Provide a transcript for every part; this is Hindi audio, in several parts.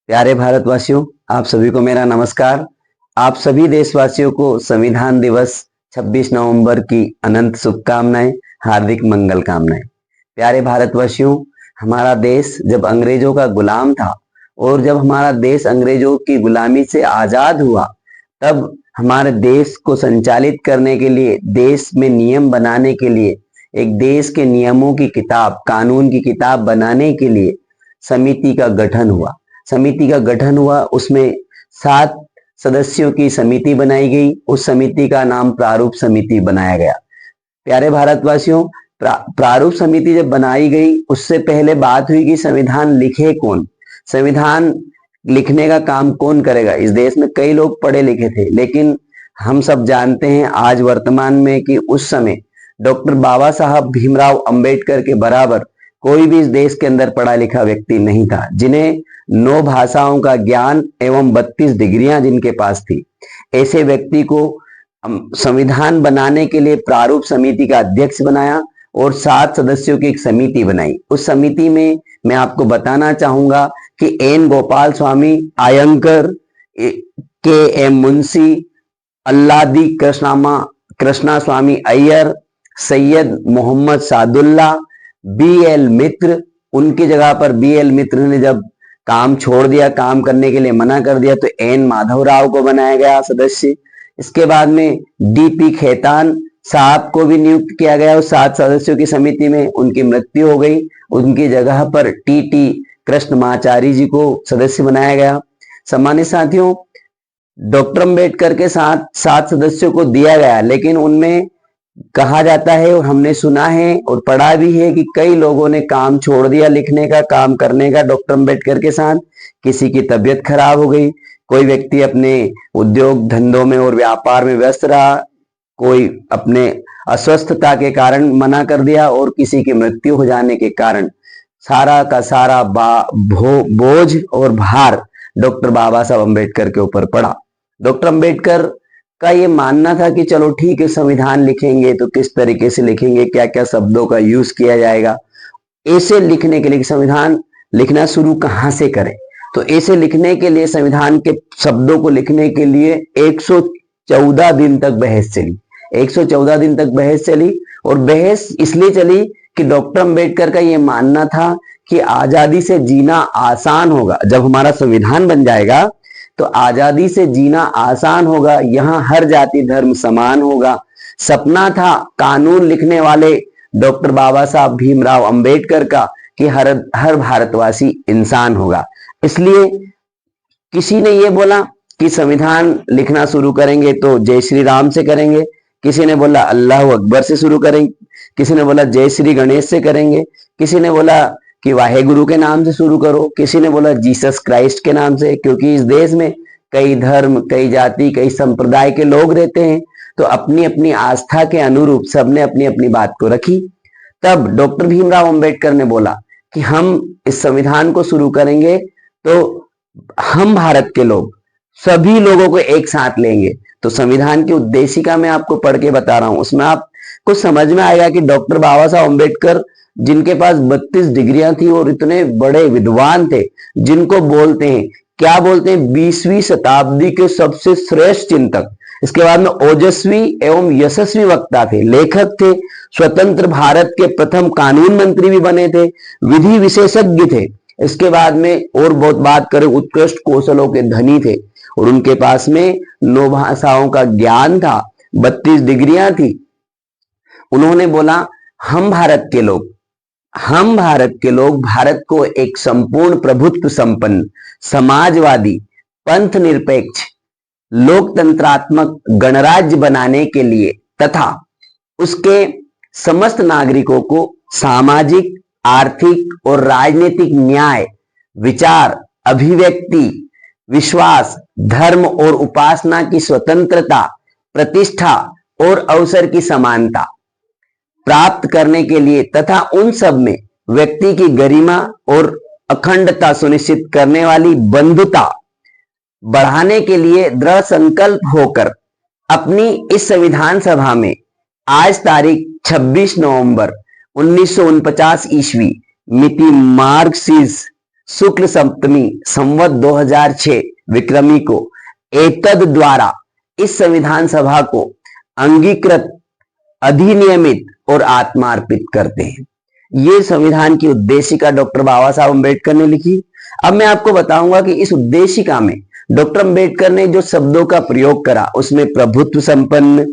प्यारे भारतवासियों, आप सभी को मेरा नमस्कार। आप सभी देशवासियों को संविधान दिवस 26 नवंबर की अनंत शुभकामनाएं, हार्दिक मंगल कामनाएं। प्यारे भारतवासियों, हमारा देश जब अंग्रेजों का गुलाम था और जब हमारा देश अंग्रेजों की गुलामी से आजाद हुआ, तब हमारे देश को संचालित करने के लिए, देश में नियम बनाने के लिए, एक देश के नियमों की किताब, कानून की किताब बनाने के लिए समिति का गठन हुआ। उसमें 7 सदस्यों की समिति बनाई गई। उस समिति का नाम प्रारूप समिति बनाया गया। प्यारे भारतवासियों, प्रारूप समिति जब बनाई गई, उससे पहले बात हुई कि संविधान लिखे कौन, संविधान लिखने का काम कौन करेगा। इस देश में कई लोग पढ़े लिखे थे, लेकिन हम सब जानते हैं आज वर्तमान में कि उस समय डॉक्टर बाबा साहब भीमराव अंबेडकर के बराबर कोई भी इस देश के अंदर पढ़ा लिखा व्यक्ति नहीं था, जिन्हें 9 भाषाओं का ज्ञान एवं 32 डिग्रियां जिनके पास थी। ऐसे व्यक्ति को संविधान बनाने के लिए प्रारूप समिति का अध्यक्ष बनाया और 7 सदस्यों की एक समिति बनाई। उस समिति में मैं आपको बताना चाहूंगा कि एन गोपाल स्वामी आयंकर, के एम मुंशी, अल्लादी कृष्णा स्वामी अय्यर, सैयद मोहम्मद सादुल्ला, बी एल मित्र, उनकी जगह पर बी एल मित्र ने जब काम छोड़ दिया, काम करने के लिए मना कर दिया, तो एन माधवराव को बनाया गया सदस्य। इसके बाद में डीपी खेतान साहब को भी नियुक्त किया गया और 7 सदस्यों की समिति में। उनकी मृत्यु हो गई, उनकी जगह पर टी कृष्णमाचारी जी को सदस्य बनाया गया। सम्मानित साथियों, डॉक्टर अंबेडकर के साथ 7 सदस्यों को दिया गया, लेकिन उनमें कहा जाता है और हमने सुना है और पढ़ा भी है कि कई लोगों ने काम छोड़ दिया, लिखने का काम करने का डॉक्टर अंबेडकर के साथ। किसी की तबीयत खराब हो गई, कोई व्यक्ति अपने उद्योग धंधों में और व्यापार में व्यस्त रहा, कोई अपने अस्वस्थता के कारण मना कर दिया और किसी की मृत्यु हो जाने के कारण सारा का सारा बोझ और भार डॉक्टर बाबा साहब अंबेडकर के ऊपर पड़ा। डॉक्टर अंबेडकर का ये मानना था कि चलो ठीक है, संविधान लिखेंगे तो किस तरीके से लिखेंगे, क्या क्या शब्दों का यूज किया जाएगा। ऐसे लिखने के लिए संविधान लिखना शुरू कहां से करें, तो ऐसे लिखने के लिए संविधान के शब्दों को लिखने के लिए 114 दिन तक बहस चली। 114 दिन तक बहस चली और बहस इसलिए चली कि डॉक्टर अंबेडकर का यह मानना था कि आजादी से जीना आसान होगा। जब हमारा संविधान बन जाएगा तो आजादी से जीना आसान होगा, यहाँ हर जाति धर्म समान होगा। सपना था कानून लिखने वाले डॉक्टर बाबा साहब भीमराव अंबेडकर का कि हर भारतवासी इंसान होगा। इसलिए किसी ने ये बोला कि संविधान लिखना शुरू करेंगे तो जय श्री राम से करेंगे, किसी ने बोला अल्लाह अकबर से शुरू करेंगे, किसी ने बोला जय श्री गणेश से करेंगे, किसी ने बोला कि वाहेगुरु के नाम से शुरू करो, किसी ने बोला जीसस क्राइस्ट के नाम से, क्योंकि इस देश में कई धर्म, कई जाति, कई संप्रदाय के लोग रहते हैं, तो अपनी अपनी आस्था के अनुरूप सबने अपनी अपनी बात को रखी। तब डॉक्टर भीमराव अंबेडकर ने बोला कि हम इस संविधान को शुरू करेंगे तो हम भारत के लोग सभी लोगों को एक साथ लेंगे। तो संविधान की उद्देशिका मैं आपको पढ़ के बता रहा हूं, उसमें आपको समझ में आएगा कि डॉक्टर बाबा साहब अंबेडकर, जिनके पास 32 डिग्रियां थी और इतने बड़े विद्वान थे, जिनको बोलते हैं, क्या बोलते हैं, 20वीं शताब्दी के सबसे श्रेष्ठ चिंतक, इसके बाद में ओजस्वी एवं यशस्वी वक्ता थे, लेखक थे, स्वतंत्र भारत के प्रथम कानून मंत्री भी बने थे, विधि विशेषज्ञ थे, इसके बाद में और बहुत बात करें उत्कृष्ट कौशलों के धनी थे और उनके पास में 9 भाषाओं का ज्ञान था, 32 डिग्रियां थी। उन्होंने बोला हम भारत के लोग भारत को एक संपूर्ण प्रभुत्व संपन्न, समाजवादी, पंथ निरपेक्ष, लोकतंत्रात्मक गणराज्य बनाने के लिए तथा उसके समस्त नागरिकों को सामाजिक, आर्थिक और राजनीतिक न्याय, विचार, अभिव्यक्ति, विश्वास, धर्म और उपासना की स्वतंत्रता, प्रतिष्ठा और अवसर की समानता प्राप्त करने के लिए तथा उन सब में व्यक्ति की गरिमा और अखंडता सुनिश्चित करने वाली बंधुता बढ़ाने के लिए दृढ़ संकल्प होकर अपनी इस संविधान सभा में आज तारीख 26 नवंबर 1949 ईस्वी मिति मार्क्सिस शुक्ल सप्तमी संवत 2006 विक्रमी को एतद द्वारा इस संविधान सभा को अंगीकृत, अधिनियमित और आत्मार्पित करते हैं। ये संविधान की उद्देशिका डॉक्टर बाबा साहब अम्बेडकर ने लिखी। अब मैं आपको बताऊंगा कि इस उद्देशिका में डॉक्टर अम्बेडकर ने जो शब्दों का प्रयोग करा उसमें प्रभुत्व संपन्न,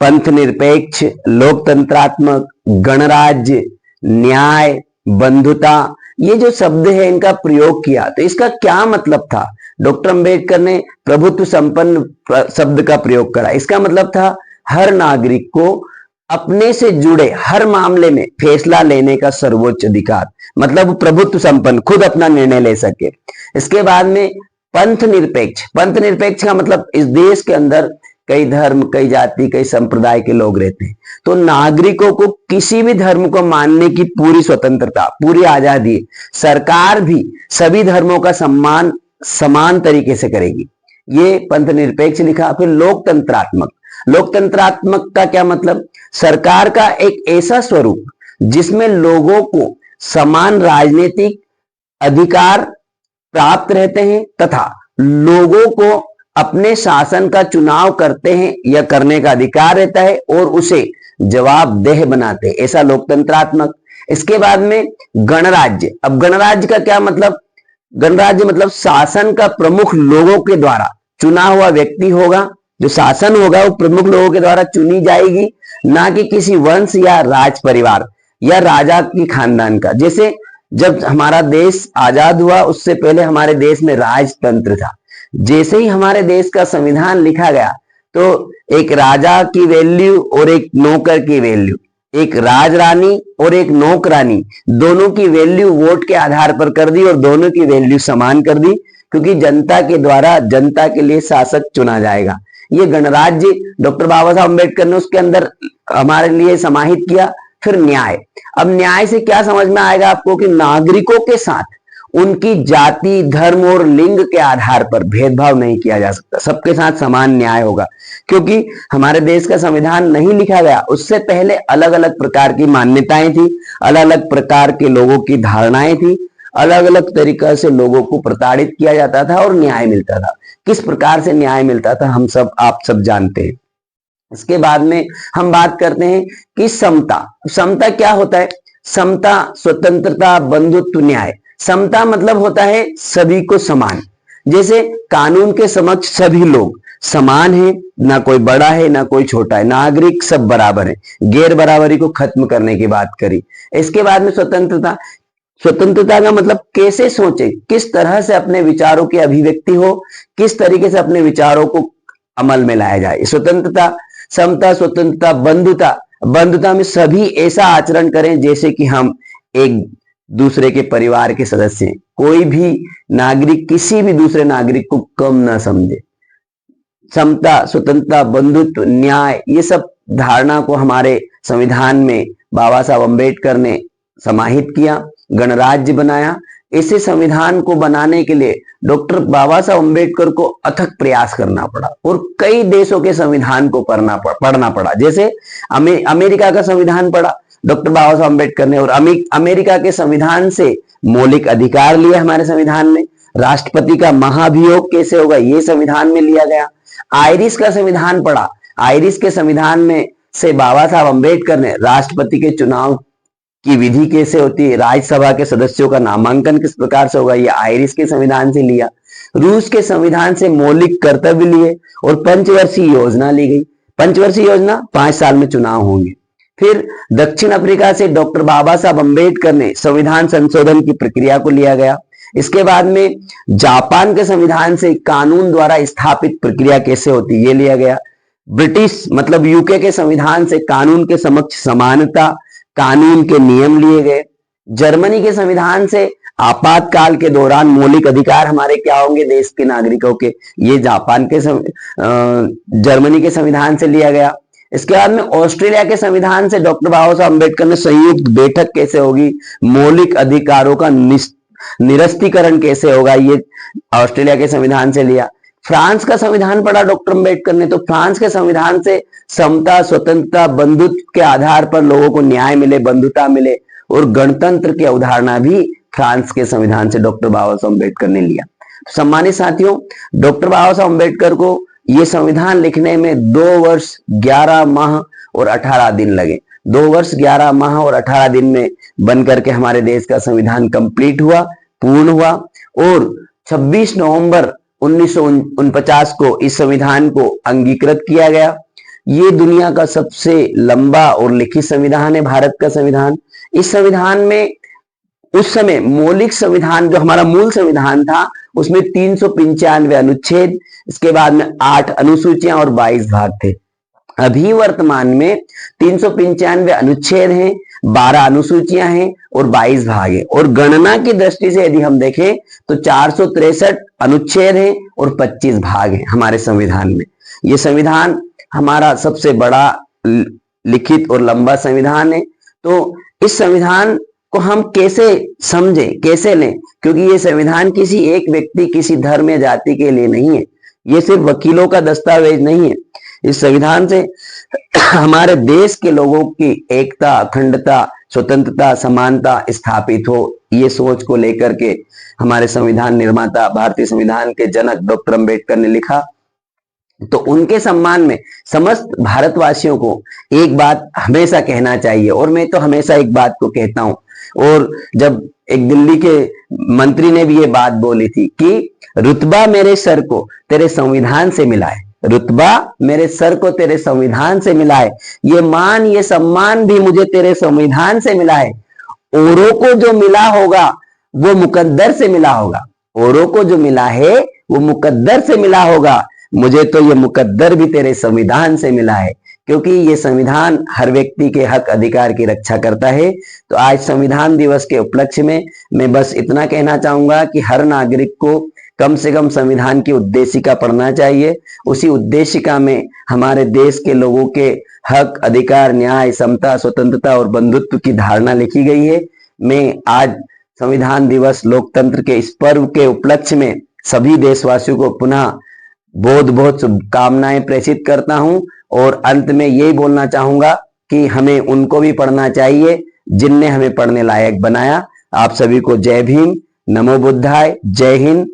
पंथ निरपेक्ष, लोकतंत्रात्मक, गणराज्य, न्याय, बंधुता, ये जो शब्द है इनका प्रयोग किया। तो इसका क्या मतलब था? डॉक्टर अम्बेडकर ने प्रभुत्व संपन्न शब्द का प्रयोग करा। इसका मतलब था हर नागरिक को अपने से जुड़े हर मामले में फैसला लेने का सर्वोच्च अधिकार, मतलब प्रभुत्व संपन्न, खुद अपना निर्णय ले सके। इसके बाद में पंथ निरपेक्ष। पंथ निरपेक्ष का मतलब इस देश के अंदर कई धर्म, कई जाति, कई संप्रदाय के लोग रहते हैं, तो नागरिकों को किसी भी धर्म को मानने की पूरी स्वतंत्रता, पूरी आजादी। सरकार भी सभी धर्मों का सम्मान समान तरीके से करेगी। ये पंथ निरपेक्ष लिखा। फिर लोकतंत्रात्मक। लोकतंत्रात्मक का क्या मतलब? सरकार का एक ऐसा स्वरूप जिसमें लोगों को समान राजनीतिक अधिकार प्राप्त रहते हैं तथा लोगों को अपने शासन का चुनाव करते हैं या करने का अधिकार रहता है और उसे जवाबदेह बनाते हैं, ऐसा लोकतंत्रात्मक। इसके बाद में गणराज्य। अब गणराज्य का क्या मतलब? गणराज्य मतलब शासन का प्रमुख लोगों के द्वारा चुना हुआ व्यक्ति होगा, जो शासन होगा वो प्रमुख लोगों के द्वारा चुनी जाएगी, ना कि किसी वंश या राज परिवार या राजा की खानदान का। जैसे जब हमारा देश आजाद हुआ उससे पहले हमारे देश में राजतंत्र था। जैसे ही हमारे देश का संविधान लिखा गया तो एक राजा की वैल्यू और एक नौकर की वैल्यू, एक राजरानी और एक नौकरानी, दोनों की वैल्यू वोट के आधार पर कर दी और दोनों की वैल्यू समान कर दी, क्योंकि जनता के द्वारा जनता के लिए शासक चुना जाएगा। ये गणराज्य डॉक्टर बाबा साहब अम्बेडकर ने उसके अंदर हमारे लिए समाहित किया। फिर न्याय। अब न्याय से क्या समझ में आएगा आपको कि नागरिकों के साथ उनकी जाति, धर्म और लिंग के आधार पर भेदभाव नहीं किया जा सकता, सबके साथ समान न्याय होगा। क्योंकि हमारे देश का संविधान नहीं लिखा गया उससे पहले अलग अलग प्रकार की मान्यताएं थी, अलग अलग प्रकार के लोगों की धारणाएं थी, अलग अलग तरीका से लोगों को प्रताड़ित किया जाता था और न्याय मिलता था। किस प्रकार से न्याय मिलता था हम सब, आप सब जानते हैं। इसके बाद में हम बात करते हैं कि समता। समता क्या होता है? समता, स्वतंत्रता, बंधुत्व, न्याय। समता मतलब होता है सभी को समान। जैसे कानून के समक्ष सभी लोग समान हैं, ना कोई बड़ा है ना कोई छोटा है, नागरिक सब बराबर है। गैर बराबरी को खत्म करने की बात करी। इसके बाद में स्वतंत्रता। स्वतंत्रता का मतलब कैसे सोचे, किस तरह से अपने विचारों की अभिव्यक्ति हो, किस तरीके से अपने विचारों को अमल में लाया जाए, स्वतंत्रता। समता, स्वतंत्रता, बंधुता। बंधुता में सभी ऐसा आचरण करें जैसे कि हम एक दूसरे के परिवार के सदस्य हैं। कोई भी नागरिक किसी भी दूसरे नागरिक को कम ना समझे। समता, स्वतंत्रता, बंधुत्व, न्याय, ये सब धारणा को हमारे संविधान में बाबा साहब अम्बेडकर ने समाहित किया, गणराज्य बनाया। इसे संविधान को बनाने के लिए डॉक्टर बाबा साहब अम्बेडकर को अथक प्रयास करना पड़ा और कई देशों के संविधान को पढ़ना पड़ा। जैसे अमेरिका का संविधान पढ़ा डॉक्टर बाबा साहब अम्बेडकर ने, और अमेरिका के संविधान से मौलिक अधिकार लिए हमारे संविधान में। राष्ट्रपति का महाभियोग कैसे होगा ये संविधान में लिया गया। आयरिश का संविधान पढ़ा। आयरिश के संविधान में से बाबा साहब अम्बेडकर ने राष्ट्रपति के चुनाव की विधि कैसे होती है, राज्यसभा के सदस्यों का नामांकन किस प्रकार से होगा, ये आयरिश के संविधान से लिया। रूस के संविधान से मौलिक कर्तव्य लिए और पंचवर्षीय योजना ली गई। पंचवर्षीय योजना 5 साल में चुनाव होंगे। फिर दक्षिण अफ्रीका से डॉक्टर बाबा साहब अम्बेडकर ने संविधान संशोधन की प्रक्रिया को लिया गया। इसके बाद में जापान के संविधान से कानून द्वारा स्थापित प्रक्रिया कैसे होती ये लिया गया। ब्रिटिश मतलब यूके के संविधान से कानून के समक्ष समानता, कानून के नियम लिए गए। जर्मनी के संविधान से आपातकाल के दौरान मौलिक अधिकार हमारे क्या होंगे देश के नागरिकों के, ये जापान के जर्मनी के संविधान से लिया गया। इसके बाद में ऑस्ट्रेलिया के संविधान से डॉक्टर बाबा साहब अम्बेडकर ने संयुक्त बैठक कैसे होगी, मौलिक अधिकारों का निरस्तीकरण कैसे होगा, ये ऑस्ट्रेलिया के संविधान से लिया। फ्रांस का संविधान पढ़ा डॉक्टर अम्बेडकर ने, तो फ्रांस के संविधान से समता, स्वतंत्रता, बंधुत्व के आधार पर लोगों को न्याय मिले, बंधुता मिले और गणतंत्र की अवधारणा भी फ्रांस के संविधान से डॉक्टर बाबा साहब अम्बेडकर ने लिया। तो सम्मानित साथियों, डॉक्टर बाबा साहब अम्बेडकर को ये संविधान लिखने में 2 वर्ष 11 माह और 18 दिन लगे। 2 वर्ष 11 माह और 18 दिन में बन करके हमारे देश का संविधान कंप्लीट हुआ, पूर्ण हुआ और 26 नवंबर 1949 को इस संविधान को अंगीकृत किया गया। ये दुनिया का सबसे लंबा और लिखित संविधान है, भारत का संविधान। इस संविधान में उस समय मौलिक संविधान जो हमारा मूल संविधान था उसमें 395 अनुच्छेद, इसके बाद में 8 अनुसूचियां और 22 भाग थे। अभी वर्तमान में 395 अनुच्छेद हैं, 12 अनुसूचियां हैं और 22 भाग हैं। और गणना की दृष्टि से यदि हम देखें तो 463 अनुच्छेद हैं और 25 भाग हैं हमारे संविधान में। ये संविधान हमारा सबसे बड़ा लिखित और लंबा संविधान है। तो इस संविधान को हम कैसे समझे, कैसे लें, क्योंकि ये संविधान किसी एक व्यक्ति, किसी धर्म या जाति के लिए नहीं है। ये सिर्फ वकीलों का दस्तावेज नहीं है। इस संविधान से हमारे देश के लोगों की एकता, अखंडता, स्वतंत्रता, समानता स्थापित हो, ये सोच को लेकर के हमारे संविधान निर्माता, भारतीय संविधान के जनक डॉक्टर अम्बेडकर ने लिखा। तो उनके सम्मान में समस्त भारतवासियों को एक बात हमेशा कहना चाहिए, और मैं तो हमेशा एक बात को कहता हूं। और जब एक दिल्ली के मंत्री ने भी ये बात बोली थी कि रुतबा मेरे सर को तेरे संविधान से मिला है, रुतबा मेरे सर को तेरे संविधान से मिला है, ये मान ये सम्मान भी मुझे तेरे संविधान से मिला है। औरों को जो मिला होगा वो मुकद्दर से मिला होगा, औरों को जो मिला है वो मुकद्दर से मिला होगा, मुझे तो ये मुकद्दर भी तेरे संविधान से मिला है, क्योंकि ये संविधान हर व्यक्ति के हक अधिकार की रक्षा करता है। तो आज संविधान दिवस के उपलक्ष्य में मैं बस इतना कहना चाहूंगा कि हर नागरिक को कम से कम संविधान की उद्देशिका पढ़ना चाहिए। उसी उद्देशिका में हमारे देश के लोगों के हक, अधिकार, न्याय, समता, स्वतंत्रता और बंधुत्व की धारणा लिखी गई है। मैं आज संविधान दिवस, लोकतंत्र के इस पर्व के उपलक्ष्य में सभी देशवासियों को पुनः बहुत शुभकामनाएं प्रेषित करता हूं। और अंत में यही बोलना चाहूंगा कि हमें उनको भी पढ़ना चाहिए जिनने हमें पढ़ने लायक बनाया। आप सभी को जय भीम, नमो बुद्धाय, जय हिंद।